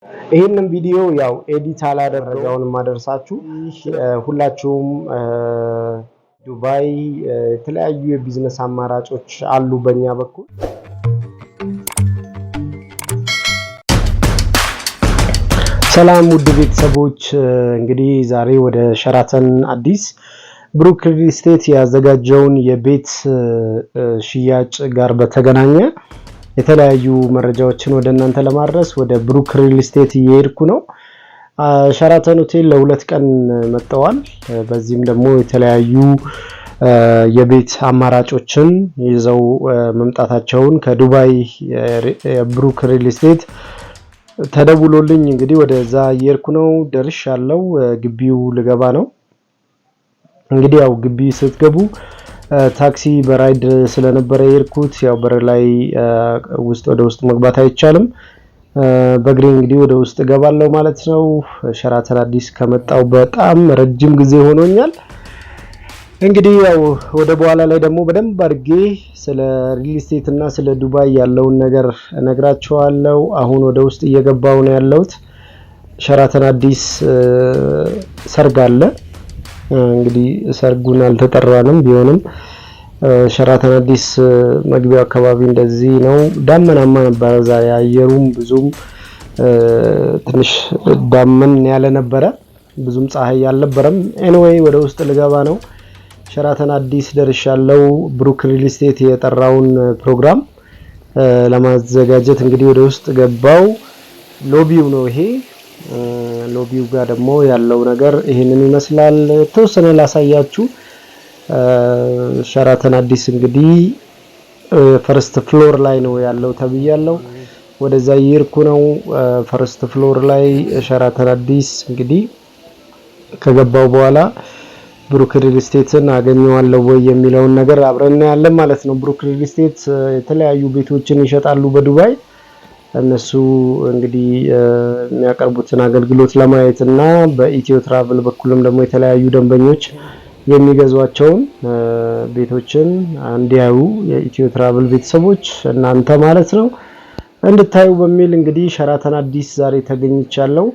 ይሄንን ቪዲዮ ያው ኤዲት አላደረገውን ማደርሳችሁ ሁላችሁም ዱባይ የተለያዩ የቢዝነስ አማራጮች አሉ በእኛ በኩል። ሰላም ውድ ቤተሰቦች፣ እንግዲህ ዛሬ ወደ ሸራተን አዲስ ብሩክ ሪል ስቴት ያዘጋጀውን የቤት ሽያጭ ጋር በተገናኘ የተለያዩ መረጃዎችን ወደ እናንተ ለማድረስ ወደ ብሩክ ሪል ስቴት እየሄድኩ ነው። ሸራተን ሆቴል ለሁለት ቀን መጥተዋል። በዚህም ደግሞ የተለያዩ የቤት አማራጮችን ይዘው መምጣታቸውን ከዱባይ ብሩክ ሪል ስቴት ተደውሎልኝ እንግዲህ ወደዛ እየሄድኩ ነው። ደርሻለሁ። ግቢው ልገባ ነው። እንግዲህ ያው ግቢ ስትገቡ ታክሲ በራይድ ስለነበረ የሄድኩት ያው በር ላይ ወደ ውስጥ መግባት አይቻልም። በእግሬ እንግዲህ ወደ ውስጥ ገባለሁ ማለት ነው። ሸራተን አዲስ ከመጣው በጣም ረጅም ጊዜ ሆኖኛል። እንግዲህ ያው ወደ በኋላ ላይ ደግሞ በደንብ አድርጌ ስለ ሪል ስቴት እና ስለ ዱባይ ያለውን ነገር እነግራችኋለሁ። አሁን ወደ ውስጥ እየገባው ነው ያለሁት። ሸራተን አዲስ ሰርግ አለ። እንግዲህ ሰርጉን አልተጠራንም፣ ቢሆንም ሸራተን አዲስ መግቢያው አካባቢ እንደዚህ ነው። ዳመናማ ነበር ዛሬ፣ አየሩም ብዙም ትንሽ ዳመን ያለ ነበረ፣ ብዙም ፀሐይ አልነበረም። ኤኒዌይ ወደ ውስጥ ልገባ ነው። ሸራተን አዲስ ደርሻለሁ። ብሩክ ሪል ስቴት የጠራውን ፕሮግራም ለማዘጋጀት እንግዲህ ወደ ውስጥ ገባው። ሎቢው ነው ይሄ። ሎቢው ጋር ደግሞ ያለው ነገር ይሄንን ይመስላል። ተወሰነ ላሳያችሁ። ሸራተን አዲስ እንግዲህ ፈርስት ፍሎር ላይ ነው ያለው ተብያለሁ። ወደዛ እየሄድኩ ነው። ፈርስት ፍሎር ላይ ሸራተን አዲስ እንግዲህ ከገባው በኋላ ብሩክ ሪል ስቴትን አገኘዋለሁ ወይ የሚለውን ነገር አብረን እናያለን ማለት ነው። ብሩክ ሪል ስቴት የተለያዩ ቤቶችን ይሸጣሉ በዱባይ። እነሱ እንግዲህ የሚያቀርቡትን አገልግሎት ለማየት እና በኢትዮ ትራቭል በኩልም ደግሞ የተለያዩ ደንበኞች የሚገዟቸውን ቤቶችን እንዲያዩ የኢትዮ ትራቭል ቤተሰቦች እናንተ ማለት ነው እንድታዩ በሚል እንግዲህ ሸራተን አዲስ ዛሬ ተገኝቻለሁ።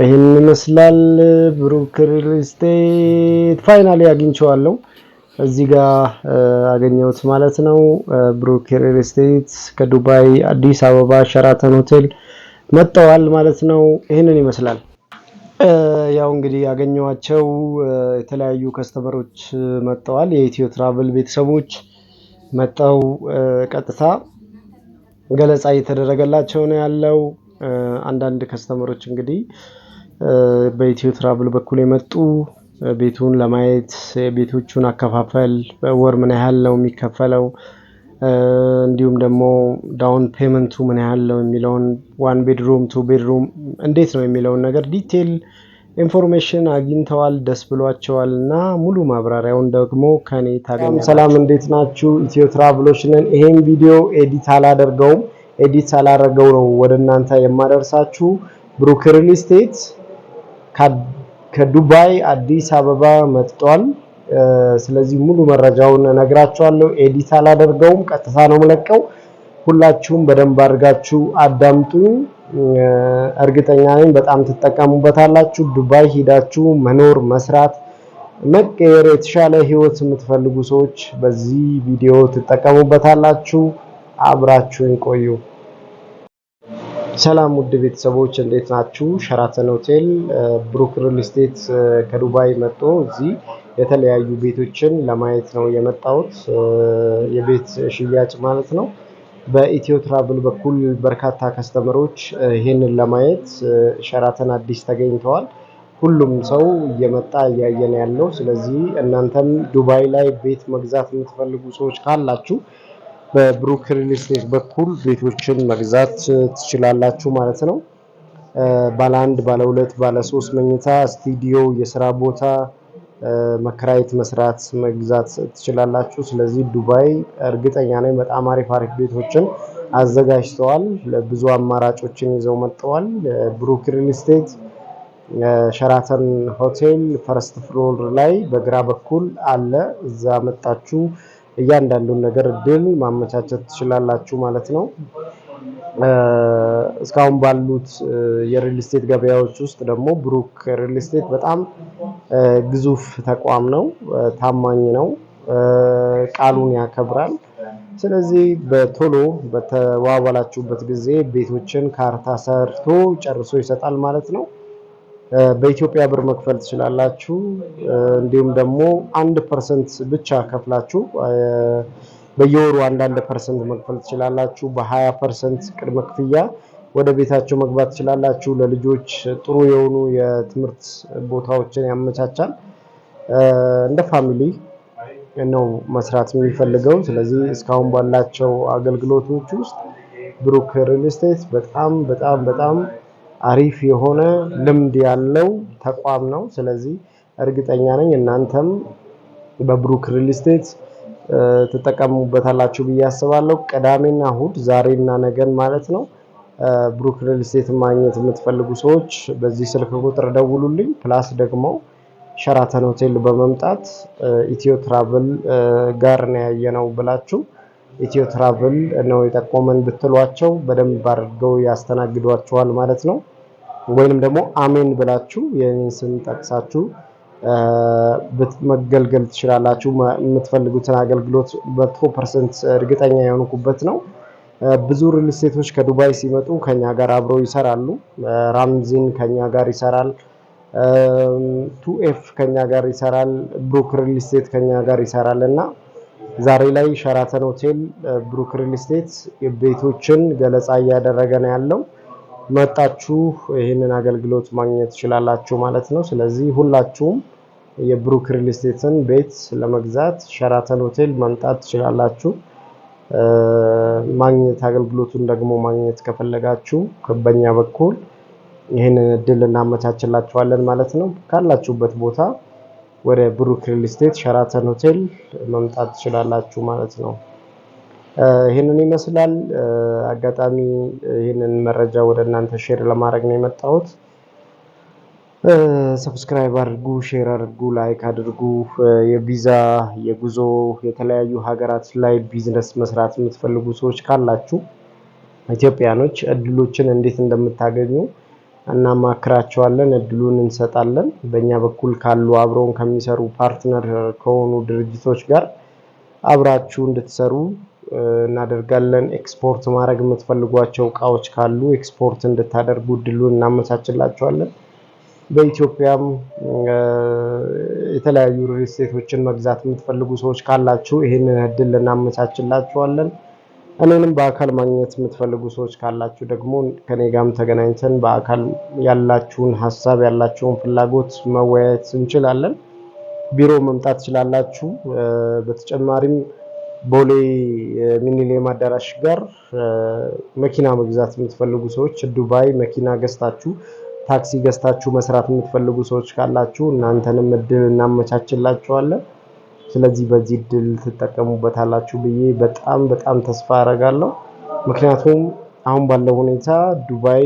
ይሄን ይመስላል ብሩክ ሪል ስቴት። ፋይናሊ አግኝቼዋለሁ። እዚህ ጋር አገኘሁት ማለት ነው። ብሩክ ሪል ስቴት ከዱባይ አዲስ አበባ ሸራተን ሆቴል መጥተዋል ማለት ነው። ይሄንን ይመስላል። ያው እንግዲህ ያገኘዋቸው የተለያዩ ከስተመሮች መጥተዋል። የኢትዮ ትራቭል ቤተሰቦች መጥተው ቀጥታ ገለጻ እየተደረገላቸው ነው ያለው። አንዳንድ ከስተመሮች እንግዲህ በኢትዮ ትራቭል በኩል የመጡ ቤቱን ለማየት የቤቶቹን አከፋፈል በወር ምን ያህል ነው የሚከፈለው፣ እንዲሁም ደግሞ ዳውን ፔመንቱ ምን ያህል ነው የሚለውን፣ ዋን ቤድሩም ቱ ቤድሩም እንዴት ነው የሚለውን ነገር ዲቴል ኢንፎርሜሽን አግኝተዋል። ደስ ብሏቸዋል እና ሙሉ ማብራሪያውን ደግሞ ከኔ ታገኛላችሁ። ሰላም እንዴት ናችሁ? ኢትዮ ትራቭሎች ነን። ይሄን ቪዲዮ ኤዲት አላደርገውም፣ ኤዲት አላደረገው ነው ወደ እናንተ የማደርሳችሁ። ብሩክ ሪል ስቴት ከዱባይ አዲስ አበባ መጥቷል። ስለዚህ ሙሉ መረጃውን እነግራችኋለሁ። ኤዲት አላደርገውም፣ ቀጥታ ነው የምለቀው። ሁላችሁም በደንብ አድርጋችሁ አዳምጡ። እርግጠኛ ነኝ በጣም ትጠቀሙበታላችሁ። ዱባይ ሄዳችሁ መኖር፣ መስራት፣ መቀየር፣ የተሻለ ህይወት የምትፈልጉ ሰዎች በዚህ ቪዲዮ ትጠቀሙበታላችሁ። አብራችሁን ቆዩ። ሰላም ውድ ቤተሰቦች እንዴት ናችሁ? ሸራተን ሆቴል ብሩክ ሪል ስቴት ከዱባይ መጥቶ እዚህ የተለያዩ ቤቶችን ለማየት ነው የመጣሁት። የቤት ሽያጭ ማለት ነው። በኢትዮ ትራቭል በኩል በርካታ ከስተመሮች ይሄንን ለማየት ሸራተን አዲስ ተገኝተዋል። ሁሉም ሰው እየመጣ እያየን ያለው። ስለዚህ እናንተም ዱባይ ላይ ቤት መግዛት የምትፈልጉ ሰዎች ካላችሁ በብሩክ ሪል ስቴት በኩል ቤቶችን መግዛት ትችላላችሁ ማለት ነው። ባለ 1፣ ባለ 2፣ ባለ 3 መኝታ፣ ስቱዲዮ፣ የስራ ቦታ መከራየት፣ መስራት፣ መግዛት ትችላላችሁ። ስለዚህ ዱባይ እርግጠኛ ነኝ በጣም አሪፍ ቤቶችን አዘጋጅተዋል። ብዙ አማራጮችን ይዘው መጥተዋል። ብሩክ ሪል ስቴት ሸራተን ሆቴል ፈርስት ፍሎር ላይ በግራ በኩል አለ። እዛ መጣችሁ እያንዳንዱን ነገር ድል ማመቻቸት ትችላላችሁ ማለት ነው። እስካሁን ባሉት የሪል ስቴት ገበያዎች ውስጥ ደግሞ ብሩክ ሪል ስቴት በጣም ግዙፍ ተቋም ነው፣ ታማኝ ነው፣ ቃሉን ያከብራል። ስለዚህ በቶሎ በተዋዋላችሁበት ጊዜ ቤቶችን ካርታ ሰርቶ ጨርሶ ይሰጣል ማለት ነው። በኢትዮጵያ ብር መክፈል ትችላላችሁ። እንዲሁም ደግሞ 1% ብቻ ከፍላችሁ በየወሩ 1% መክፈል ትችላላችሁ። በ20% ቅድመ ክፍያ ወደ ቤታቸው መግባት ትችላላችሁ። ለልጆች ጥሩ የሆኑ የትምህርት ቦታዎችን ያመቻቻል። እንደ ፋሚሊ ነው መስራት የሚፈልገው። ስለዚህ እስካሁን ባላቸው አገልግሎቶች ውስጥ ብሩክ ሪል ስቴት በጣም በጣም በጣም አሪፍ የሆነ ልምድ ያለው ተቋም ነው። ስለዚህ እርግጠኛ ነኝ እናንተም በብሩክ ሪል ስቴት ትጠቀሙበታላችሁ ብዬ አስባለሁ። ቅዳሜና እሁድ ዛሬና ነገን ማለት ነው። ብሩክ ሪል ስቴት ማግኘት የምትፈልጉ ሰዎች በዚህ ስልክ ቁጥር ደውሉልኝ። ፕላስ ደግሞ ሸራተን ሆቴል በመምጣት ኢትዮ ትራቭል ጋር ነው ያየነው ብላችሁ ኢትዮ ትራቭል ነው የጠቆመን ብትሏቸው በደንብ አድርገው ያስተናግዷቸዋል ማለት ነው። ወይንም ደግሞ አሜን ብላችሁ የኔን ስም ጠቅሳችሁ መገልገል ትችላላችሁ። የምትፈልጉትን አገልግሎት 100% እርግጠኛ የሆንኩበት ነው። ብዙ ሪል ስቴቶች ከዱባይ ሲመጡ ከኛ ጋር አብረው ይሰራሉ። ራምዚን ከኛ ጋር ይሰራል። 2ኤፍ ከኛ ጋር ይሰራል። ብሩክ ሪል ስቴት ከኛ ጋር ይሰራል እና ዛሬ ላይ ሸራተን ሆቴል ብሩክ ሪል ስቴት ቤቶችን ገለጻ እያደረገ ነው ያለው። መጣችሁ ይህንን አገልግሎት ማግኘት ትችላላችሁ ማለት ነው። ስለዚህ ሁላችሁም የብሩክ ሪል ስቴትን ቤት ለመግዛት ሸራተን ሆቴል መምጣት ትችላላችሁ። ማግኘት አገልግሎቱን ደግሞ ማግኘት ከፈለጋችሁ በኛ በኩል ይህንን እድል እናመቻችላችኋለን ማለት ነው። ካላችሁበት ቦታ ወደ ብሩክ ሪል ስቴት ሸራተን ሆቴል መምጣት ትችላላችሁ ማለት ነው። ይህንን ይመስላል። አጋጣሚ ይህንን መረጃ ወደ እናንተ ሼር ለማድረግ ነው የመጣሁት። ሰብስክራይብ አድርጉ፣ ሼር አድርጉ፣ ላይክ አድርጉ። የቪዛ የጉዞ የተለያዩ ሀገራት ላይ ቢዝነስ መስራት የምትፈልጉ ሰዎች ካላችሁ ኢትዮጵያኖች እድሎችን እንዴት እንደምታገኙ እናማክራቸዋለን፣ እድሉን እንሰጣለን። በእኛ በኩል ካሉ አብረውን ከሚሰሩ ፓርትነር ከሆኑ ድርጅቶች ጋር አብራችሁ እንድትሰሩ እናደርጋለን። ኤክስፖርት ማድረግ የምትፈልጓቸው እቃዎች ካሉ ኤክስፖርት እንድታደርጉ እድሉን እናመቻችላቸዋለን። በኢትዮጵያም የተለያዩ ሪል ስቴቶችን መግዛት የምትፈልጉ ሰዎች ካላችሁ ይሄንን እድል እናመቻችላችኋለን። እኔንም በአካል ማግኘት የምትፈልጉ ሰዎች ካላችሁ ደግሞ ከኔ ጋርም ተገናኝተን በአካል ያላችሁን ሀሳብ ያላችሁን ፍላጎት መወያየት እንችላለን። ቢሮ መምጣት ትችላላችሁ። በተጨማሪም ቦሌ ሚኒሊየም አዳራሽ ጋር መኪና መግዛት የምትፈልጉ ሰዎች ዱባይ መኪና ገዝታችሁ ታክሲ ገዝታችሁ መስራት የምትፈልጉ ሰዎች ካላችሁ እናንተንም እድል እናመቻችላችኋለን። ስለዚህ በዚህ እድል ትጠቀሙበታላችሁ ብዬ በጣም በጣም ተስፋ አደርጋለሁ። ምክንያቱም አሁን ባለው ሁኔታ ዱባይ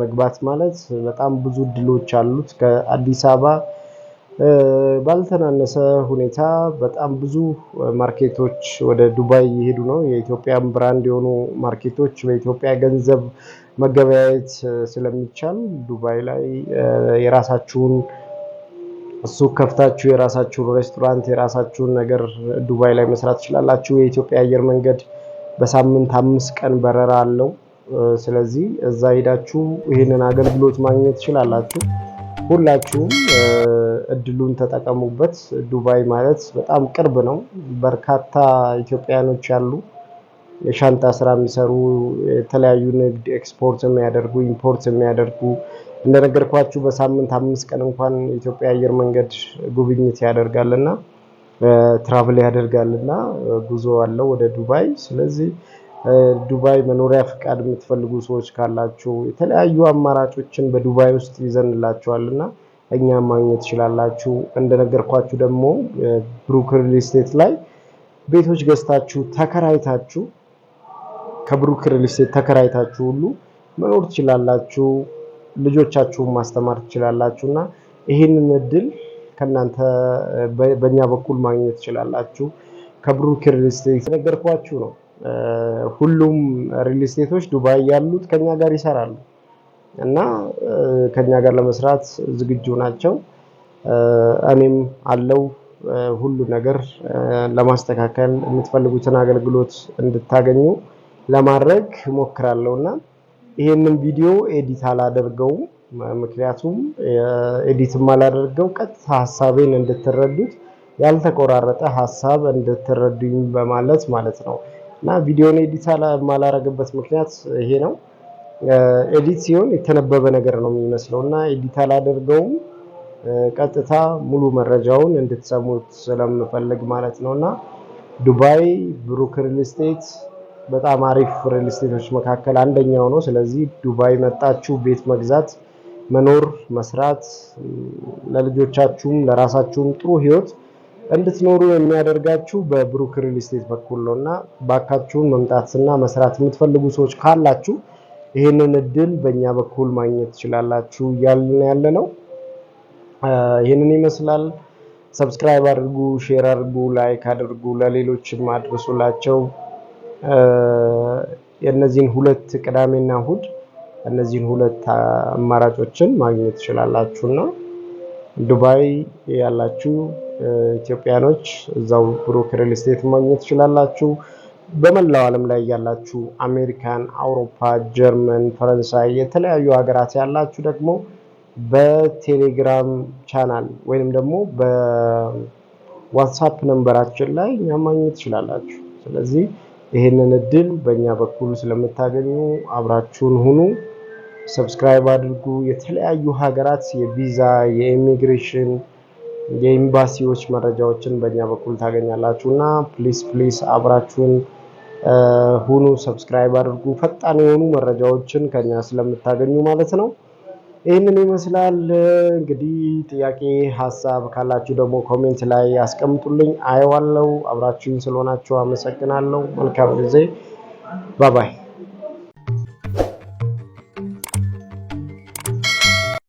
መግባት ማለት በጣም ብዙ እድሎች አሉት። ከአዲስ አበባ ባልተናነሰ ሁኔታ በጣም ብዙ ማርኬቶች ወደ ዱባይ እየሄዱ ነው። የኢትዮጵያን ብራንድ የሆኑ ማርኬቶች በኢትዮጵያ ገንዘብ መገበያየት ስለሚቻል ዱባይ ላይ የራሳችሁን ሱቅ ከፍታችሁ የራሳችሁን ሬስቶራንት የራሳችሁን ነገር ዱባይ ላይ መስራት ትችላላችሁ። የኢትዮጵያ አየር መንገድ በሳምንት 5 ቀን በረራ አለው። ስለዚህ እዛ ሄዳችሁ ይህንን አገልግሎት ማግኘት ትችላላችሁ። ሁላችሁም እድሉን ተጠቀሙበት። ዱባይ ማለት በጣም ቅርብ ነው። በርካታ ኢትዮጵያኖች ያሉ የሻንጣ ስራ የሚሰሩ የተለያዩ ንግድ ኤክስፖርት የሚያደርጉ ኢምፖርት የሚያደርጉ እንደነገርኳችሁ በሳምንት 5 ቀን እንኳን የኢትዮጵያ አየር መንገድ ጉብኝት ያደርጋልና ትራቭል ያደርጋልና ጉዞ አለው ወደ ዱባይ። ስለዚህ ዱባይ መኖሪያ ፍቃድ የምትፈልጉ ሰዎች ካላችሁ የተለያዩ አማራጮችን በዱባይ ውስጥ ይዘንላችኋልና እኛም ማግኘት ትችላላችሁ። እንደነገርኳችሁ ደግሞ ብሩክ ሪል ስቴት ላይ ቤቶች ገዝታችሁ ተከራይታችሁ ከብሩክ ሪል ስቴት ተከራይታችሁ ሁሉ መኖር ትችላላችሁ። ልጆቻችሁን ማስተማር ትችላላችሁና ይሄንን እድል ከናንተ በእኛ በኩል ማግኘት ትችላላችሁ። ከብሩክ ሪል ስቴት ነገርኳችሁ ነው። ሁሉም ሪል ስቴቶች ዱባይ ያሉት ከኛ ጋር ይሰራሉ እና ከኛ ጋር ለመስራት ዝግጁ ናቸው። እኔም አለው ሁሉ ነገር ለማስተካከል የምትፈልጉትን አገልግሎት እንድታገኙ ለማድረግ እሞክራለሁና ይሄንን ቪዲዮ ኤዲት አላደርገውም። ምክንያቱም ኤዲት ማላደርገው ቀጥታ ሐሳቤን እንድትረዱት ያልተቆራረጠ ሐሳብ እንድትረዱኝ በማለት ማለት ነው። እና ቪዲዮን ኤዲት ማላረግበት ምክንያት ይሄ ነው። ኤዲት ሲሆን የተነበበ ነገር ነው የሚመስለውና ኤዲት አላደርገውም። ቀጥታ ሙሉ መረጃውን እንድትሰሙት ስለምፈልግ ማለት ነውና ዱባይ ብሩክ ሪል ስቴት በጣም አሪፍ ሪል ስቴቶች መካከል አንደኛው ነው። ስለዚህ ዱባይ መጣችሁ ቤት መግዛት፣ መኖር፣ መስራት ለልጆቻችሁም ለራሳችሁም ጥሩ ህይወት እንድትኖሩ የሚያደርጋችሁ በብሩክ ሪል ስቴት በኩል ነውና ባካችሁን መምጣትና መስራት የምትፈልጉ ሰዎች ካላችሁ ይሄንን እድል በእኛ በኩል ማግኘት ትችላላችሁ እያልን ያለነው። ይሄንን ይመስላል። ሰብስክራይብ አድርጉ፣ ሼር አድርጉ፣ ላይክ አድርጉ፣ ለሌሎችም አድርሱላቸው። የነዚህን ሁለት ቅዳሜና እሁድ እነዚህን ሁለት አማራጮችን ማግኘት ትችላላችሁና ዱባይ ያላችሁ ኢትዮጵያኖች እዛው ብሩክ ሪል ስቴት ማግኘት ትችላላችሁ። በመላው ዓለም ላይ ያላችሁ አሜሪካን፣ አውሮፓ፣ ጀርመን፣ ፈረንሳይ የተለያዩ ሀገራት ያላችሁ ደግሞ በቴሌግራም ቻናል ወይንም ደግሞ በዋትስአፕ ነምበራችን ላይ እኛ ማግኘት ትችላላችሁ። ስለዚህ ይሄንን እድል በእኛ በኩል ስለምታገኙ አብራችሁን ሁኑ። ሰብስክራይብ አድርጉ። የተለያዩ ሀገራት የቪዛ የኢሚግሬሽን የኤምባሲዎች መረጃዎችን በእኛ በኩል ታገኛላችሁና ፕሊስ አብራችሁን ሁኑ። ሰብስክራይብ አድርጉ። ፈጣን የሆኑ መረጃዎችን ከኛ ስለምታገኙ ማለት ነው። ይህንን ይመስላል። እንግዲህ ጥያቄ ሀሳብ ካላችሁ ደግሞ ኮሜንት ላይ አስቀምጡልኝ፣ አየዋለሁ። አብራችሁኝ ስለሆናችሁ አመሰግናለሁ። መልካም ጊዜ። ባባይ